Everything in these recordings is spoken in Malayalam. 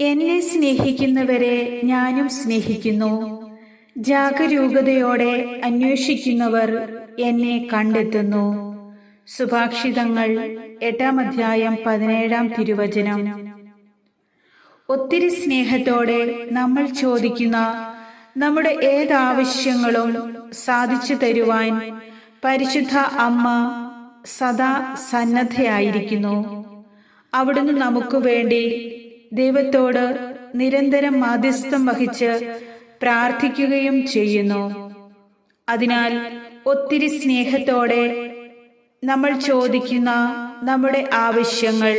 എന്നെ സ്നേഹിക്കുന്നവരെ ഞാനും സ്നേഹിക്കുന്നു. ജാഗരൂകതയോടെ അന്വേഷിക്കുന്നവർ എന്നെ കണ്ടെത്തുന്നു. സുഭാഷിതങ്ങൾ 8-ാം അധ്യായം 17-ാം തിരുവചനം. ഒത്തിരി സ്നേഹത്തോടെ നമ്മൾ ചോദിക്കുന്ന നമ്മുടെ ഏതാവശ്യങ്ങളും സാധിച്ചു തരുവാൻ പരിശുദ്ധ അമ്മ സദാ സന്നദ്ധയായിരിക്കുന്നു. അവിടുന്ന് നമുക്ക് വേണ്ടി ദൈവത്തോട് നിരന്തരം മാധ്യസ്ഥം വഹിച്ച് പ്രാർത്ഥിക്കുകയും ചെയ്യുന്നു. അതിനാൽ ഒത്തിരി സ്നേഹത്തോടെ നമ്മൾ ചോദിക്കുന്ന നമ്മുടെ ആവശ്യങ്ങൾ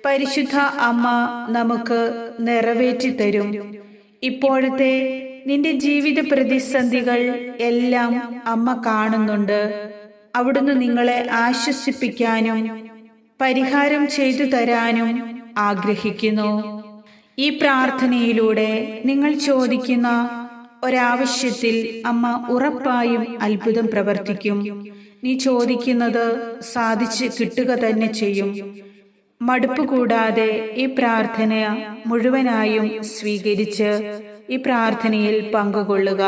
പരിശുദ്ധ അമ്മ നമുക്ക് നിറവേറ്റി തരും. ഇപ്പോഴത്തെ നിന്റെ ജീവിത പ്രതിസന്ധികൾ എല്ലാം അമ്മ കാണുന്നുണ്ട്. അവിടുന്ന് നിങ്ങളെ ആശ്വസിപ്പിക്കാനും പരിഹാരം ചെയ്തു തരാനും ആഗ്രഹിക്കുന്നു. ഈ പ്രാർത്ഥനയിലൂടെ നിങ്ങൾ ചോദിക്കുന്ന ഒരാവശ്യത്തിൽ അമ്മ ഉറപ്പായും അത്ഭുതം പ്രവർത്തിക്കും. നീ ചോദിക്കുന്നത് സാധിച്ച് കിട്ടുക തന്നെ ചെയ്യും. മടുപ്പ് കൂടാതെ ഈ പ്രാർത്ഥന മുഴുവനായും സ്വീകരിച്ച് ഈ പ്രാർത്ഥനയിൽ പങ്കുകൊള്ളുക.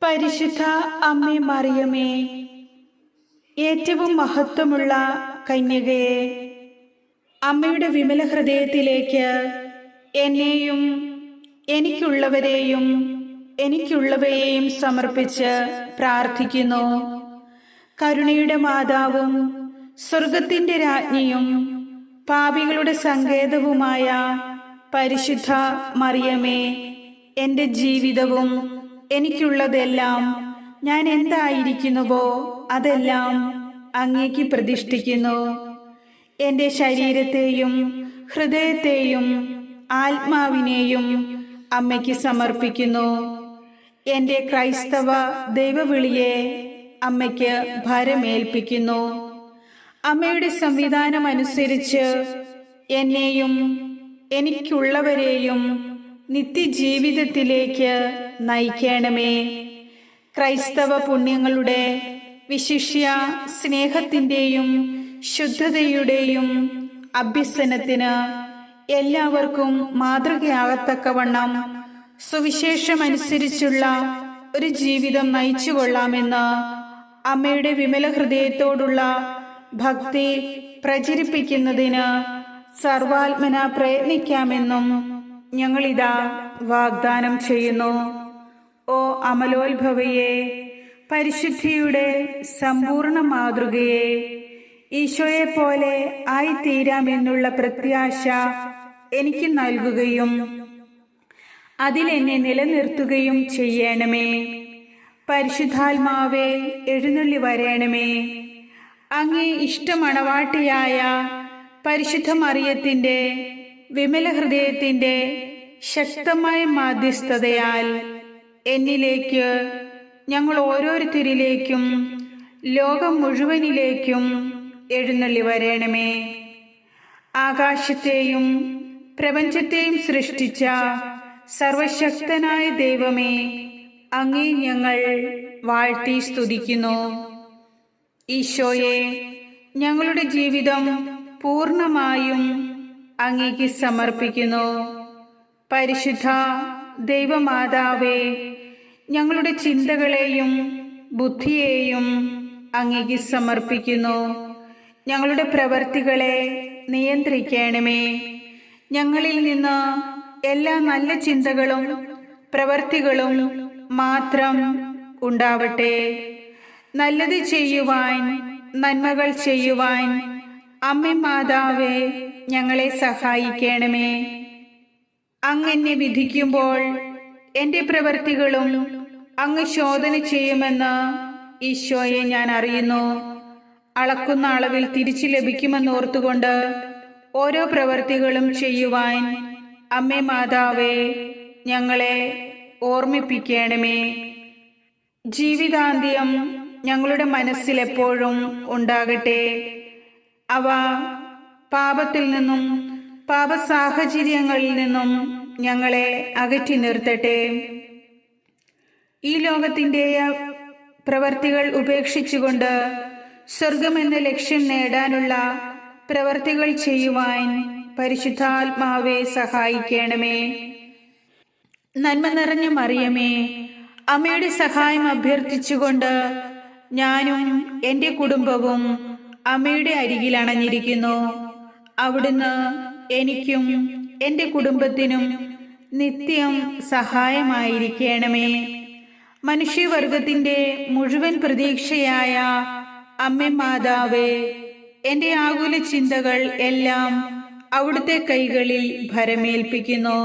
പരിശുദ്ധ അമ്മേ മറിയമേ, ഏറ്റവും മഹത്വമുള്ള കന്യകയെ, അമ്മയുടെ വിമല ഹൃദയത്തിലേക്ക് എന്നെയും എനിക്കുള്ളവയെയും സമർപ്പിച്ച് പ്രാർത്ഥിക്കുന്നു. കരുണയുടെ മാതാവും സ്വർഗത്തിന്റെ രാജ്ഞിയും പാപികളുടെ സങ്കേതവുമായ പരിശുദ്ധ മറിയമേ, എൻ്റെ ജീവിതവും എനിക്കുള്ളതെല്ലാം ഞാൻ എന്തായിരിക്കുന്നുവോ അതെല്ലാം അങ്ങേക്ക് പ്രതിഷ്ഠിക്കുന്നു. എൻ്റെ ശരീരത്തെയും ഹൃദയത്തെയും ആത്മാവിനെയും അമ്മയ്ക്ക് സമർപ്പിക്കുന്നു. എൻ്റെ ക്രൈസ്തവ ദൈവവിളിയെ അമ്മയ്ക്ക് ഭരമേൽപ്പിക്കുന്നു. അമ്മയുടെ സംവിധാനം അനുസരിച്ച് എന്നെയും എനിക്കുള്ളവരെയും നിത്യജീവിതത്തിലേക്ക് നയിക്കണമേ. ക്രൈസ്തവ പുണ്യങ്ങളുടെ വിശിഷ്യ സ്നേഹത്തിൻ്റെയും ശുദ്ധതയുടെയും അഭ്യസനത്തിന് എല്ലാവർക്കും മാതൃകയാകത്തക്കവണ്ണം സുവിശേഷമനുസരിച്ചുള്ള ഒരു ജീവിതം നയിച്ചു കൊള്ളാമെന്ന് അമ്മയുടെ വിമല ഹൃദയത്തോടുള്ള ഭക്തി പ്രചരിപ്പിക്കുന്നതിന് സർവാത്മന പ്രയത്നിക്കാമെന്നും ഞങ്ങളിതാ വാഗ്ദാനം ചെയ്യുന്നു. ഓ അമലോത്ഭവയെ, പരിശുദ്ധിയുടെ സമ്പൂർണ്ണ മാതൃകയെ, ഈശോയെ പോലെ ആയിത്തീരാമെന്നുള്ള പ്രത്യാശ എനിക്ക് നൽകുകയും അതിലെന്നെ നിലനിർത്തുകയും ചെയ്യണമേ. പരിശുദ്ധാത്മാവേ, എഴുന്നള്ളി വരണമേ. അങ്ങേ ഇഷ്ടമണവാട്ടിയായ പരിശുദ്ധ മറിയത്തിന്റെ വിമല ഹൃദയത്തിന്റെ ശക്തമായ മാധ്യസ്ഥതയാൽ എന്നിലേക്ക്, ഞങ്ങൾ ഓരോരുത്തരിലേക്കും ലോകം മുഴുവനിലേക്കും എഴുന്നള്ളി വരണമേ. ആകാശത്തെയും പ്രപഞ്ചത്തെയും സൃഷ്ടിച്ച സർവശക്തനായ ദൈവമേ, അങ്ങേ ഞങ്ങൾ വാഴ്ത്തി സ്തുതിക്കുന്നു. ഈശോയെ, ഞങ്ങളുടെ ജീവിതം പൂർണ്ണമായും അങ്ങേക്ക് സമർപ്പിക്കുന്നു. പരിശുദ്ധ ദൈവമാതാവേ, ഞങ്ങളുടെ ചിന്തകളെയും ബുദ്ധിയെയും അങ്ങേക്ക് സമർപ്പിക്കുന്നു. ഞങ്ങളുടെ പ്രവർത്തികളെ നിയന്ത്രിക്കണമേ. ഞങ്ങളിൽ നിന്ന് എല്ലാ നല്ല ചിന്തകളും പ്രവർത്തികളും മാത്രം ഉണ്ടാവട്ടെ. നല്ലത് ചെയ്യുവാൻ, നന്മകൾ ചെയ്യുവാൻ അമ്മേ മാതാവേ, ഞങ്ങളെ സഹായിക്കണമേ. അങ്ങ് വിധിക്കുമ്പോൾ എൻ്റെ പ്രവർത്തികളും അങ്ങ് ശോധന ചെയ്യുമെന്ന് ഈശോയെ ഞാൻ അറിയുന്നു. അളക്കുന്ന അളവിൽ തിരിച്ചു ലഭിക്കുമെന്നോർത്തുകൊണ്ട് ഓരോ പ്രവർത്തികളും ചെയ്യുവാൻ അമ്മേ മാതാവേ, ഞങ്ങളെ ഓർമ്മിപ്പിക്കണമേ. ജീവിതാന്ത്യം ഞങ്ങളുടെ മനസ്സിലെപ്പോഴും ഉണ്ടാകട്ടെ. അവ പാപത്തിൽ നിന്നും പാപസാഹചര്യങ്ങളിൽ നിന്നും ഞങ്ങളെ അകറ്റി നിർത്തട്ടെ. ഈ ലോകത്തിൻ്റെ പ്രവർത്തികൾ ഉപേക്ഷിച്ചുകൊണ്ട് സ്വർഗമെന്ന ലക്ഷ്യം നേടാനുള്ള പ്രവർത്തികൾ ചെയ്യുവാൻ പരിശുദ്ധാത്മാവെ സഹായിക്കണമേ. നന്മ നിറഞ്ഞ മറിയമേ, അമ്മയുടെ സഹായം അഭ്യർത്ഥിച്ചുകൊണ്ട് ഞാനും എൻ്റെ കുടുംബവും അമ്മയുടെ അരികിൽ അണഞ്ഞിരിക്കുന്നു. അവിടുന്ന് എനിക്കും എൻ്റെ കുടുംബത്തിനും നിത്യം സഹായമായിരിക്കണമേ. മനുഷ്യവർഗത്തിന്റെ മുഴുവൻ പ്രതീക്ഷയായ അമ്മേ മാതാവേ, എൻ്റെ ആകുല ചിന്തകൾ എല്ലാം അവിടുത്തെ കൈകളിൽ ഭരമേൽപ്പിക്കുന്നു.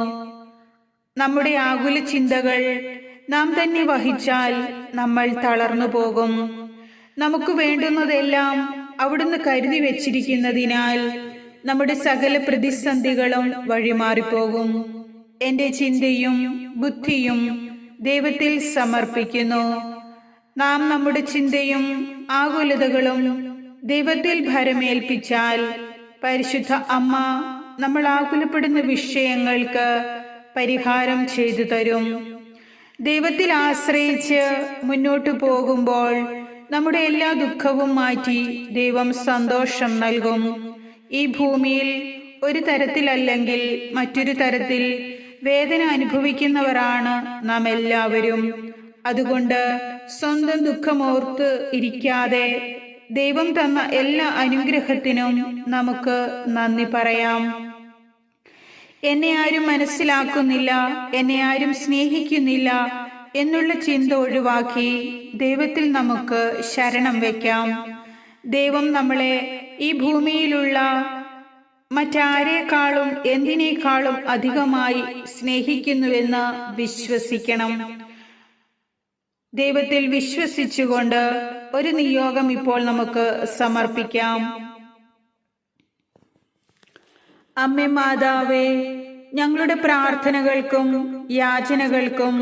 നമ്മുടെ ആകുല ചിന്തകൾ നാം തന്നെ വഹിച്ചാൽ നമ്മൾ തളർന്നു പോകും. നമുക്ക് വേണ്ടുന്നതെല്ലാം അവിടുന്ന് കരുതി വെച്ചിരിക്കുന്നതിനാൽ നമ്മുടെ സകല പ്രതിസന്ധികളും വഴിമാറിപ്പോകും. എൻ്റെ ചിന്തയും ബുദ്ധിയും ദൈവത്തിൽ സമർപ്പിക്കുന്നു. നാം നമ്മുടെ ചിന്തയും ആകുലതകളും ദൈവത്തിൽ ഭരമേൽപ്പിച്ചാൽ പരിശുദ്ധ അമ്മ നമ്മൾ ആകുലപ്പെടുന്ന വിഷയങ്ങൾക്ക് പരിഹാരം ചെയ്തു തരും. ദൈവത്തിൽ ആശ്രയിച്ച് മുന്നോട്ടു പോകുമ്പോൾ നമ്മുടെ എല്ലാ ദുഃഖവും മാറ്റി ദൈവം സന്തോഷം നൽകും. ഈ ഭൂമിയിൽ ഒരു തരത്തിലല്ലെങ്കിൽ മറ്റൊരു തരത്തിൽ വേദന അനുഭവിക്കുന്നവരാണ് നാം എല്ലാവരും. അതുകൊണ്ട് സ്വന്തം ദുഃഖമോർത്ത് ഇരിക്കാതെ ദൈവം തന്ന എല്ലാ അനുഗ്രഹത്തിനും നമുക്ക് നന്ദി പറയാം. എന്നെ ആരും മനസ്സിലാക്കുന്നില്ല, എന്നെ ആരും സ്നേഹിക്കുന്നില്ല എന്നുള്ള ചിന്ത ഒഴിവാക്കി ദൈവത്തിൽ നമുക്ക് ശരണം വയ്ക്കാം. ദൈവം നമ്മളെ ഈ ഭൂമിയിലുള്ള മറ്റാരേക്കാളും എന്തിനേക്കാളും അധികമായി സ്നേഹിക്കുന്നുവെന്ന് വിശ്വസിക്കണം. ദൈവത്തിൽ വിശ്വസിച്ചുകൊണ്ട് ഒരു നിയോഗം ഇപ്പോൾ നമുക്ക് സമർപ്പിക്കാം. അമ്മേ മാതാവേ, ഞങ്ങളുടെ പ്രാർത്ഥനകൾക്കും യാചനകൾക്കും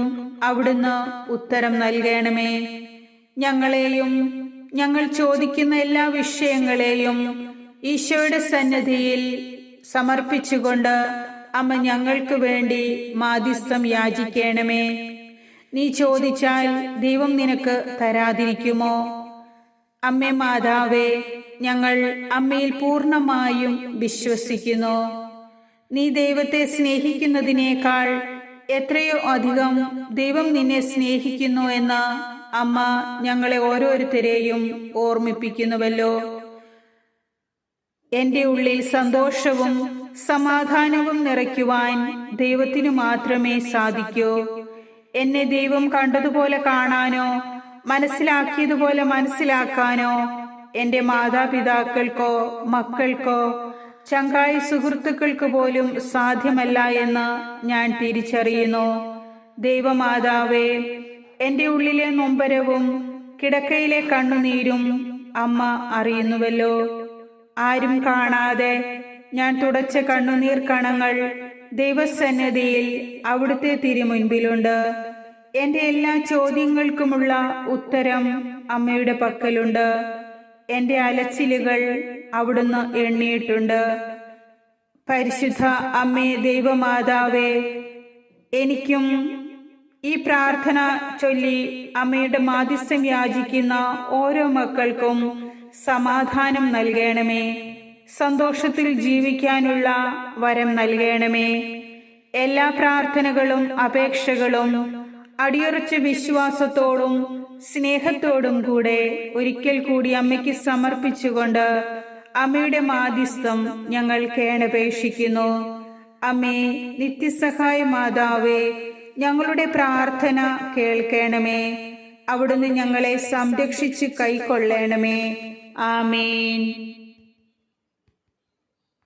അവിടുന്ന് ഉത്തരം നൽകണമേ. ഞങ്ങളെയും ഞങ്ങൾ ചോദിക്കുന്ന എല്ലാ വിഷയങ്ങളെയും ഈശോയുടെ സന്നിധിയിൽ സമർപ്പിച്ചുകൊണ്ട് അമ്മ ഞങ്ങൾക്ക് വേണ്ടി മാധ്യസ്ഥം യാചിക്കണമേ. നീ ചോദിച്ചാൽ ദൈവം നിനക്ക് തരാതിരിക്കുമോ? അമ്മേ മാതാവേ, ഞങ്ങൾ അമ്മയിൽ പൂർണ്ണമായും വിശ്വസിക്കുന്നു. നീ ദൈവത്തെ സ്നേഹിക്കുന്നതിനേക്കാൾ എത്രയോ അധികം ദൈവം നിന്നെ സ്നേഹിക്കുന്നു എന്ന് അമ്മ ഞങ്ങളെ ഓരോരുത്തരെയും ഓർമ്മിപ്പിക്കുന്നുവല്ലോ. എൻ്റെ ഉള്ളിൽ സന്തോഷവും സമാധാനവും നിറയ്ക്കുവാൻ ദൈവത്തിനു മാത്രമേ സാധിക്കൂ. എന്നെ ദൈവം കണ്ടതുപോലെ കാണാനോ മനസ്സിലാക്കിയതുപോലെ മനസ്സിലാക്കാനോ എൻ്റെ മാതാപിതാക്കൾക്കോ മക്കൾക്കോ ചങ്കായി സുഹൃത്തുക്കൾക്ക് പോലും സാധ്യമല്ല എന്ന് ഞാൻ തിരിച്ചറിയുന്നു. ദൈവമാതാവേ, എൻ്റെ ഉള്ളിലെ നൊമ്പരവും കിടക്കയിലെ കണ്ണുനീരും അമ്മ അറിയുന്നുവല്ലോ. ആരും കാണാതെ ഞാൻ തുടച്ച കണ്ണുനീർ കണങ്ങൾ ദൈവസന്നിധിയിൽ അവിടുത്തെ തിരുമുൻപിലുണ്ട്. എൻ്റെ എല്ലാ ചോദ്യങ്ങൾക്കുമുള്ള ഉത്തരം അമ്മയുടെ പക്കലുണ്ട്. എൻ്റെ അലച്ചിലുകൾ അവിടുന്ന് എണ്ണിയിട്ടുണ്ട്. പരിശുദ്ധ അമ്മേ ദൈവമാതാവേ, എനിക്കും ഈ പ്രാർത്ഥന ചൊല്ലി അമ്മയുടെ മാധ്യസ്ഥം യാചിക്കുന്ന ഓരോ മക്കൾക്കും സമാധാനം നൽകണമേ. സന്തോഷത്തിൽ ജീവിക്കാനുള്ള വരം നൽകണമേ. എല്ലാ പ്രാർത്ഥനകളും അപേക്ഷകളും അടിയുറച്ച വിശ്വാസത്തോടും സ്നേഹത്തോടും കൂടെ ഒരിക്കൽ കൂടി അമ്മയ്ക്ക് സമർപ്പിച്ചുകൊണ്ട് അമ്മയുടെ മാധ്യസ്ഥം ഞങ്ങൾ കേണപേക്ഷിക്കുന്നു. അമ്മേ നിത്യസഹായ മാതാവേ, ഞങ്ങളുടെ പ്രാർത്ഥന കേൾക്കണമേ. അവിടുന്ന് ഞങ്ങളെ സംരക്ഷിച്ച് കൈക്കൊള്ളണമേ. ആമേൻ.